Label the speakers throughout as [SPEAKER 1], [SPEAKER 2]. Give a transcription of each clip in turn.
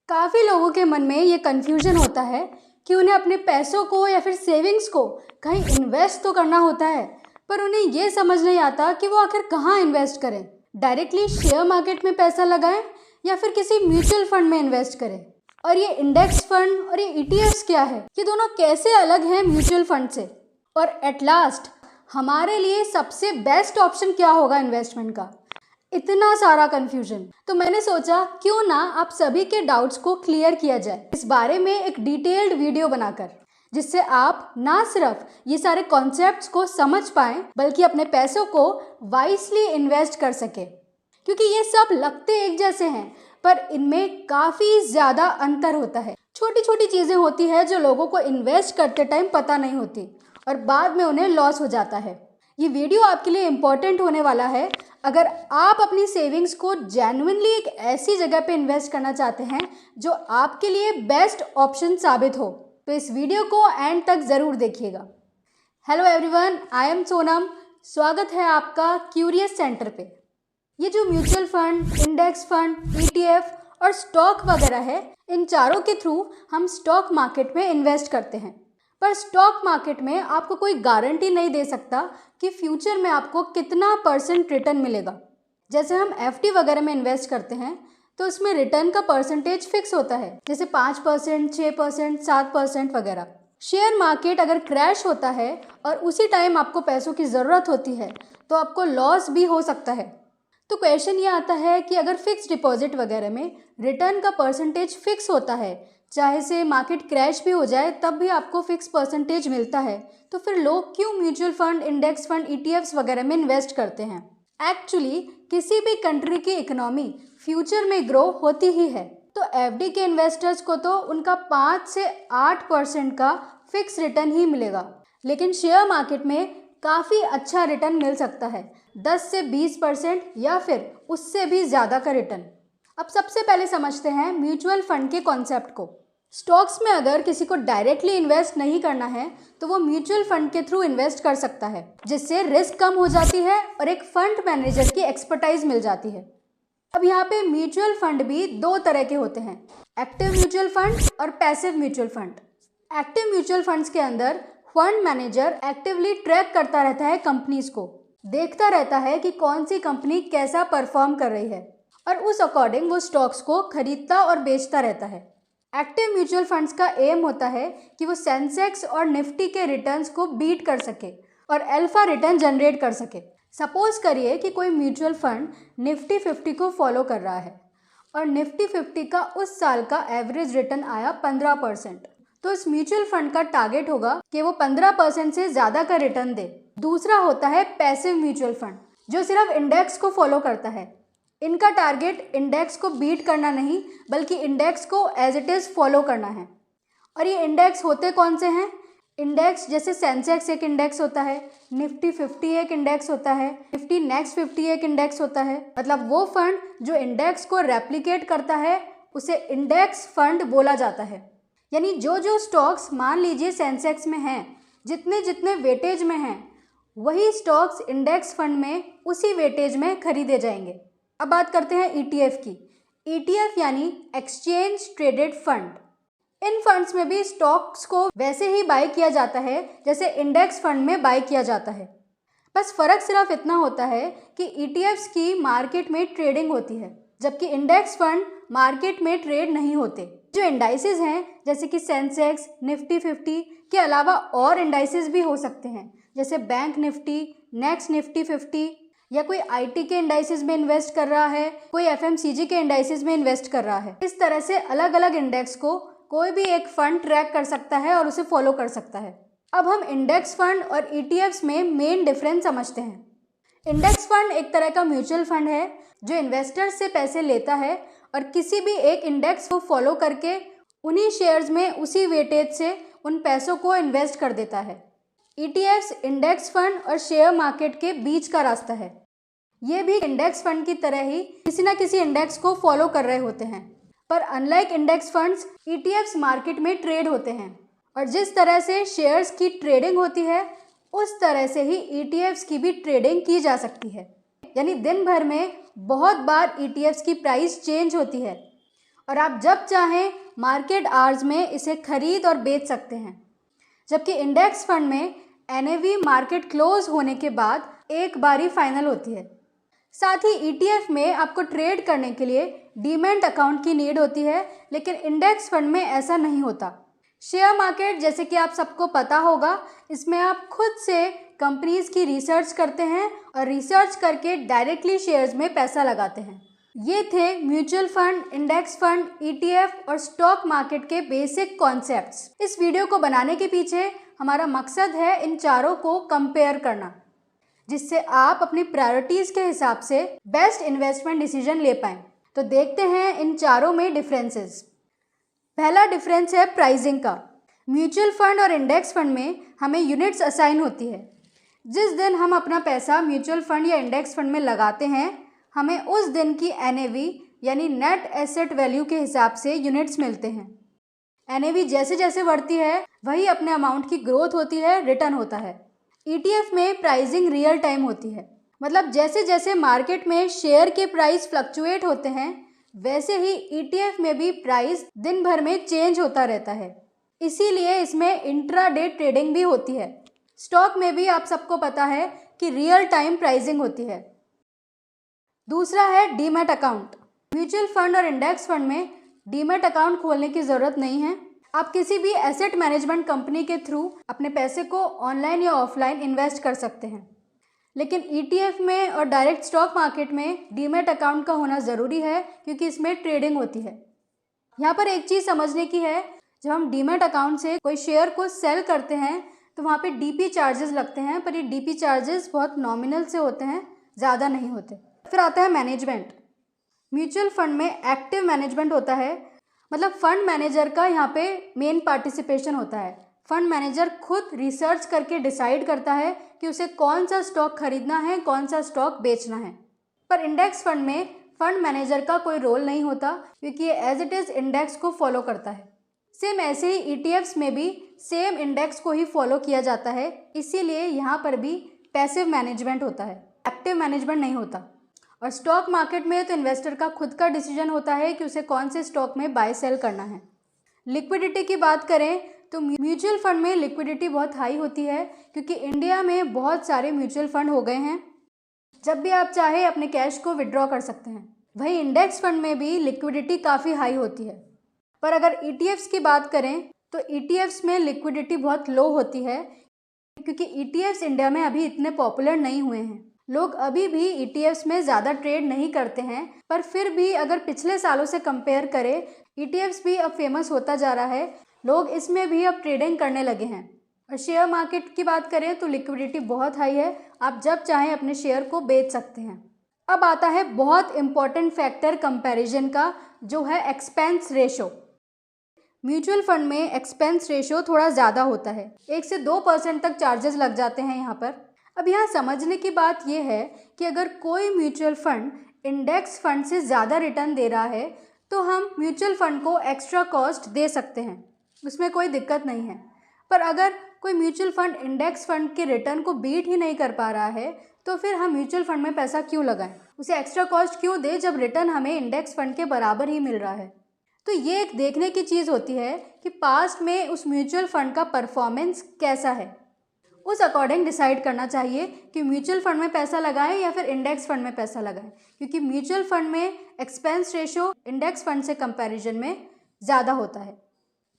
[SPEAKER 1] काफ़ी लोगों के मन में ये कन्फ्यूजन होता है कि उन्हें अपने पैसों को या फिर सेविंग्स को कहीं इन्वेस्ट तो करना होता है, पर उन्हें ये समझ नहीं आता कि वो आखिर कहाँ इन्वेस्ट करें। डायरेक्टली शेयर मार्केट में पैसा लगाएं या फिर किसी म्यूचुअल फंड में इन्वेस्ट करें। और ये इंडेक्स फंड और ये ईटीएफ्स क्या है, ये दोनों कैसे अलग हैं म्यूचुअल फंड से, और एट लास्ट हमारे लिए सबसे बेस्ट ऑप्शन क्या होगा इन्वेस्टमेंट का। इतना सारा कंफ्यूजन, तो मैंने सोचा क्यों ना आप सभी के डाउट्स को क्लियर किया जाए इस बारे में एक डिटेल्ड वीडियो बनाकर, जिससे आप ना सिर्फ ये सारे कॉन्सेप्ट्स को समझ पाएं बल्कि अपने पैसों को वाइसली इन्वेस्ट कर सके। क्योंकि ये सब लगते एक जैसे हैं पर इनमें काफ़ी ज़्यादा अंतर होता है। छोटी छोटी चीज़ें होती है जो लोगों को इन्वेस्ट करते टाइम पता नहीं होती और बाद में उन्हें लॉस हो जाता है। ये वीडियो आपके लिए इम्पोर्टेंट होने वाला है अगर आप अपनी सेविंग्स को जेन्युइनली एक ऐसी जगह पे इन्वेस्ट करना चाहते हैं जो आपके लिए बेस्ट ऑप्शन साबित हो। तो इस वीडियो को एंड तक ज़रूर देखिएगा। Hello everyone, I am Sonam. स्वागत है आपका क्यूरियस सेंटर पे। ये जो mutual fund, index fund, ETF और स्टॉक वगैरह है, इन चारों के थ्रू हम स्टॉक मार्केट में इन्वेस्ट करते हैं। पर स्टॉक मार्केट में आपको कोई गारंटी नहीं दे सकता कि फ्यूचर में आपको कितना % रिटर्न मिलेगा। जैसे हम एफडी वगैरह में इन्वेस्ट करते हैं तो उसमें रिटर्न का परसेंटेज फिक्स होता है, जैसे 5%, 6%, 7% वगैरह। शेयर मार्केट अगर क्रैश होता है और उसी टाइम आपको पैसों की ज़रूरत होती है तो आपको लॉस भी हो सकता है। तो क्वेश्चन ये आता है कि अगर फिक्स डिपॉजिट वगैरह में रिटर्न का परसेंटेज फिक्स होता है, चाहे से मार्केट क्रैश भी हो जाए तब भी आपको फिक्स % मिलता है, तो फिर लोग क्यों mutual fund, index fund, ETFs वगैरह में इन्वेस्ट करते हैं। एक्चुअली किसी भी कंट्री की इकोनॉमी फ्यूचर में ग्रो होती ही है, तो एफडी के इन्वेस्टर्स को तो उनका 5 से 8% का फिक्स रिटर्न ही मिलेगा। लेकिन शेयर मार्केट में काफ़ी अच्छा रिटर्न मिल सकता है, 10 से 20% या फिर उससे भी ज़्यादा का रिटर्न। अब सबसे पहले समझते हैं म्यूचुअल फंड के कॉन्सेप्ट को। स्टॉक्स में अगर किसी को डायरेक्टली इन्वेस्ट नहीं करना है तो वो म्यूचुअल फंड के थ्रू इन्वेस्ट कर सकता है, जिससे रिस्क कम हो जाती है और एक फंड मैनेजर की एक्सपर्टाइज मिल जाती है। अब यहाँ पे म्यूचुअल फंड भी दो तरह के होते हैं, एक्टिव म्यूचुअल फंड और passive mutual fund. Active mutual funds के अंदर फंड मैनेजर एक्टिवली ट्रैक करता रहता है कंपनीज को, देखता रहता है कि कौन सी कंपनी कैसा परफॉर्म कर रही है और उस अकॉर्डिंग वो स्टॉक्स को खरीदता और बेचता रहता है। एक्टिव म्यूचुअल फंड्स का एम होता है कि वो सेंसेक्स और निफ्टी के रिटर्न्स को बीट कर सके और अल्फा रिटर्न जनरेट कर सके। सपोज करिए कि कोई म्यूचुअल फंड निफ्टी 50 को फॉलो कर रहा है और निफ्टी 50 का उस साल का एवरेज रिटर्न आया 15%, तो इस म्यूचुअल फंड का टारगेट होगा कि वो 15% से ज़्यादा का रिटर्न दे। दूसरा होता है पैसिव म्यूचुअल फंड, जो सिर्फ इंडेक्स को फॉलो करता है। इनका टारगेट इंडेक्स को बीट करना नहीं बल्कि इंडेक्स को एज इट इज़ फॉलो करना है। और ये इंडेक्स होते कौन से हैं? इंडेक्स जैसे सेंसेक्स एक इंडेक्स होता है, निफ्टी 50 एक इंडेक्स होता है, निफ्टी नेक्स्ट 50 एक इंडेक्स होता है। मतलब वो फंड जो इंडेक्स को रेप्लिकेट करता है उसे इंडेक्स फंड बोला जाता है। यानी जो जो स्टॉक्स मान लीजिए सेंसेक्स में हैं, जितने जितने वेटेज में हैं, वही स्टॉक्स इंडेक्स फंड में उसी वेटेज में खरीदे जाएंगे। अब बात करते हैं ईटीएफ की। ईटीएफ यानी एक्सचेंज ट्रेडेड फंड। इन फंड्स में भी स्टॉक्स को वैसे ही बाय किया जाता है जैसे इंडेक्स फंड में बाय किया जाता है। बस फ़र्क सिर्फ इतना होता है कि ईटीएफ्स की मार्केट में ट्रेडिंग होती है, जबकि इंडेक्स फंड मार्केट में ट्रेड नहीं होते। जो इंडाइसेस हैं जैसे कि सेंसेक्स, निफ्टी 50 के अलावा और इंडाइसेस भी हो सकते हैं, जैसे बैंक निफ्टी, नेक्स्ट निफ्टी 50, या कोई आईटी के इंडाइसेस में इन्वेस्ट कर रहा है, कोई एफएमसीजी के इंडाइसेस में इन्वेस्ट कर रहा है। इस तरह से अलग अलग इंडेक्स को कोई भी एक फंड ट्रैक कर सकता है और उसे फॉलो कर सकता है। अब हम इंडेक्स फंड और ईटीएफ्स में मेन डिफरेंस समझते हैं। इंडेक्स फंड एक तरह का म्यूचुअल फंड है जो इन्वेस्टर्स से पैसे लेता है और किसी भी एक इंडेक्स को फॉलो करके उन्हीं शेयर्स में उसी वेटेज से उन पैसों को इन्वेस्ट कर देता है। ईटीएफ्स इंडेक्स फंड और शेयर मार्केट के बीच का रास्ता है। ये भी इंडेक्स फंड की तरह ही किसी न किसी इंडेक्स को फॉलो कर रहे होते हैं, पर unlike index funds ETFs market में ट्रेड होते हैं और जिस तरह से शेयर्स की ट्रेडिंग होती है उस तरह से ही ईटीएफ्स की भी ट्रेडिंग की जा सकती है। यानी दिन भर में बहुत बार ईटीएफ्स की प्राइस चेंज होती है और आप जब चाहें मार्केट आवर्स में इसे खरीद और बेच सकते हैं। जबकि इंडेक्स फंड में एनएवी मार्केट क्लोज होने के बाद एक बारी फाइनल होती है। साथ ही ईटीएफ में आपको ट्रेड करने के लिए डीमैट अकाउंट की नीड होती है, लेकिन इंडेक्स फंड में ऐसा नहीं होता। शेयर मार्केट, जैसे कि आप सबको पता होगा, इसमें आप खुद से कंपनीज की रिसर्च करते हैं और रिसर्च करके डायरेक्टली शेयर्स में पैसा लगाते हैं। ये थे mutual fund, index fund, ETF और स्टॉक मार्केट के बेसिक कॉन्सेप्ट्स। इस वीडियो को बनाने के पीछे हमारा मकसद है इन चारों को कंपेयर करना, जिससे आप अपनी प्रायोरिटीज़ के हिसाब से बेस्ट इन्वेस्टमेंट डिसीजन ले पाएँ। तो देखते हैं इन चारों में डिफरेंसेस। पहला डिफरेंस है प्राइसिंग का। म्यूचुअल फंड और इंडेक्स फंड में हमें यूनिट्स असाइन होती है। जिस दिन हम अपना पैसा म्यूचुअल फंड या इंडेक्स फंड में लगाते हैं, हमें उस दिन की एनएवी यानी नेट एसेट वैल्यू के हिसाब से यूनिट्स मिलते हैं। एनएवी जैसे जैसे बढ़ती है वही अपने अमाउंट की ग्रोथ होती है, रिटर्न होता है। ईटीएफ में प्राइसिंग रियल टाइम होती है, मतलब जैसे जैसे मार्केट में शेयर के प्राइस फ्लक्चुएट होते हैं वैसे ही ईटीएफ में भी प्राइस दिन भर में चेंज होता रहता है। इसीलिए इसमें इंट्राडे ट्रेडिंग भी होती है। स्टॉक में भी आप सबको पता है कि रियल टाइम प्राइसिंग होती है। दूसरा है डीमैट अकाउंट। म्यूचुअल फंड और इंडेक्स फंड में डीमैट अकाउंट खोलने की ज़रूरत नहीं है। आप किसी भी एसेट मैनेजमेंट कंपनी के थ्रू अपने पैसे को ऑनलाइन या ऑफलाइन इन्वेस्ट कर सकते हैं। लेकिन ईटीएफ में और डायरेक्ट स्टॉक मार्केट में डीमैट अकाउंट का होना ज़रूरी है, क्योंकि इसमें ट्रेडिंग होती है। यहाँ पर एक चीज़ समझने की है, जब हम डीमैट अकाउंट से कोई शेयर को सेल करते हैं तो वहाँ पे डीपी चार्जेस लगते हैं, पर ये डीपी चार्जेस बहुत नॉमिनल से होते हैं, ज़्यादा नहीं होते। फिर आता है मैनेजमेंट। म्यूचुअल फंड में एक्टिव मैनेजमेंट होता है, मतलब फंड मैनेजर का यहाँ पे मेन पार्टिसिपेशन होता है। फंड मैनेजर खुद रिसर्च करके डिसाइड करता है कि उसे कौन सा स्टॉक खरीदना है, कौन सा स्टॉक बेचना है। पर इंडेक्स फंड में फंड मैनेजर का कोई रोल नहीं होता, क्योंकि ये एज इट इज़ इंडेक्स को फॉलो करता है। सेम ऐसे ही ईटीएफ्स में भी सेम इंडेक्स को ही फॉलो किया जाता है, इसीलिए यहाँ पर भी पैसिव मैनेजमेंट होता है, एक्टिव मैनेजमेंट नहीं होता। और स्टॉक मार्केट में तो इन्वेस्टर का खुद का डिसीजन होता है कि उसे कौन से स्टॉक में बाय सेल करना है। लिक्विडिटी की बात करें तो म्यूचुअल फंड में लिक्विडिटी बहुत हाई होती है, क्योंकि इंडिया में बहुत सारे म्यूचुअल फंड हो गए हैं। जब भी आप चाहे अपने कैश को विड्रॉ कर सकते हैं। वहीं इंडेक्स फंड में भी लिक्विडिटी काफ़ी हाई होती है। पर अगर ईटीएफ्स की बात करें तो ईटीएफ्स में लिक्विडिटी बहुत लो होती है, क्योंकि ईटीएफ्स इंडिया में अभी इतने पॉपुलर नहीं हुए हैं। लोग अभी भी ईटीएफ्स में ज़्यादा ट्रेड नहीं करते हैं, पर फिर भी अगर पिछले सालों से कंपेयर करें, ईटीएफ्स भी अब फेमस होता जा रहा है। लोग इसमें भी अब ट्रेडिंग करने लगे हैं। और शेयर मार्केट की बात करें तो लिक्विडिटी बहुत हाई है, आप जब चाहें अपने शेयर को बेच सकते हैं। अब आता है बहुत इंपॉर्टेंट फैक्टर कंपैरिजन का, जो है एक्सपेंस रेशो। म्यूचुअल फंड में एक्सपेंस रेशो थोड़ा ज़्यादा होता है, 1 से 2% तक चार्जेस लग जाते हैं यहाँ पर। अब यहाँ समझने की बात यह है कि अगर कोई म्यूचुअल फंड इंडेक्स फंड से ज़्यादा रिटर्न दे रहा है तो हम म्यूचुअल फंड को एक्स्ट्रा कॉस्ट दे सकते हैं, उसमें कोई दिक्कत नहीं है। पर अगर कोई म्यूचुअल फंड इंडेक्स फंड के रिटर्न को बीट ही नहीं कर पा रहा है तो फिर हम म्यूचुअल फंड में पैसा क्यों लगाएं, उसे एक्स्ट्रा कॉस्ट क्यों दें जब रिटर्न हमें इंडेक्स फंड के बराबर ही मिल रहा है। तो ये एक देखने की चीज़ होती है कि पास्ट में उस म्यूचुअल फंड का परफॉर्मेंस कैसा है, उस अकॉर्डिंग डिसाइड करना चाहिए कि म्यूचुअल फंड में पैसा लगाएं या फिर इंडेक्स फंड में पैसा लगाएं, क्योंकि म्यूचुअल फंड में एक्सपेंस रेशो इंडेक्स फंड से कंपैरिजन में ज़्यादा होता है।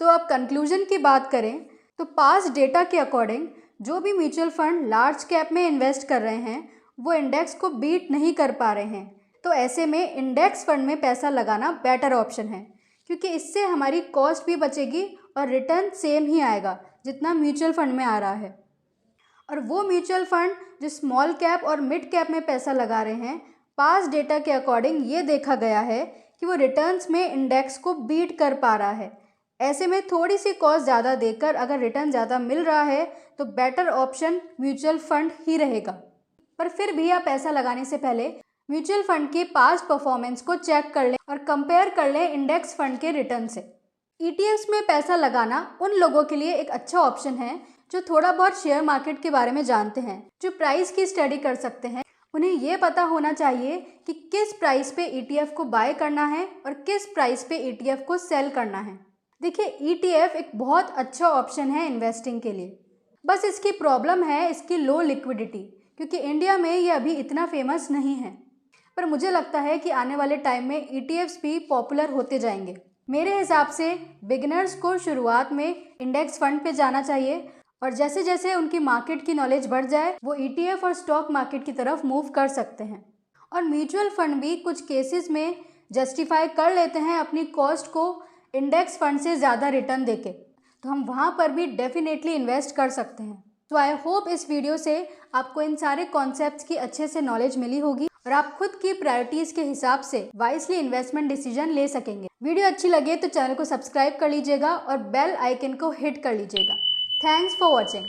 [SPEAKER 1] तो अब कंक्लूजन की बात करें तो पास्ट डेटा के अकॉर्डिंग जो भी म्यूचुअल फंड लार्ज कैप में इन्वेस्ट कर रहे हैं वो इंडेक्स को बीट नहीं कर पा रहे हैं। तो ऐसे में इंडेक्स फंड में पैसा लगाना बेटर ऑप्शन है, क्योंकि इससे हमारी कॉस्ट भी बचेगी और रिटर्न सेम ही आएगा जितना म्यूचुअल फंड में आ रहा है। और वो म्यूचुअल फंड जो स्मॉल कैप और मिड कैप में पैसा लगा रहे हैं, पास्ट डेटा के अकॉर्डिंग ये देखा गया है कि वो रिटर्न्स में इंडेक्स को बीट कर पा रहा है। ऐसे में थोड़ी सी कॉस्ट ज़्यादा देकर अगर रिटर्न ज़्यादा मिल रहा है तो बेटर ऑप्शन म्यूचुअल फंड ही रहेगा। पर फिर भी आप पैसा लगाने से पहले म्यूचुअल फंड के पास्ट परफॉर्मेंस को चेक कर लें और कंपेयर कर लें इंडेक्स फंड के रिटर्न से। ईटीएफ्स में पैसा लगाना उन लोगों के लिए एक अच्छा ऑप्शन है जो थोड़ा बहुत शेयर मार्केट के बारे में जानते हैं, जो प्राइस की स्टडी कर सकते हैं उन्हें ये पता होना चाहिए कि किस प्राइस पे ETF को बाय करना है और किस प्राइस पे ETF को सेल करना है। देखिए, ETF एक बहुत अच्छा ऑप्शन है इन्वेस्टिंग के लिए। बस इसकी प्रॉब्लम है इसकी लो लिक्विडिटी, क्योंकि इंडिया में ये अभी इतना फेमस नहीं है। पर मुझे लगता है कि आने वाले टाइम में ETFs भी पॉपुलर होते जाएंगे। मेरे हिसाब से बिगिनर्स को शुरुआत में इंडेक्स फंड पे जाना चाहिए, और जैसे जैसे उनकी मार्केट की नॉलेज बढ़ जाए वो ETF और स्टॉक मार्केट की तरफ मूव कर सकते हैं। और म्यूचुअल फंड भी कुछ केसेस में जस्टिफाई कर लेते हैं अपनी कॉस्ट को इंडेक्स फंड से ज़्यादा रिटर्न देके, तो हम वहाँ पर भी डेफिनेटली इन्वेस्ट कर सकते हैं। तो आई होप इस वीडियो से आपको इन सारे कॉन्सेप्ट्स की अच्छे से नॉलेज मिली होगी और आप खुद की प्रायोरिटीज़ के हिसाब से वाइसली इन्वेस्टमेंट डिसीजन ले सकेंगे। वीडियो अच्छी लगे तो चैनल को सब्सक्राइब कर लीजिएगा और बेल आइकन को हिट कर लीजिएगा। Thanks for watching.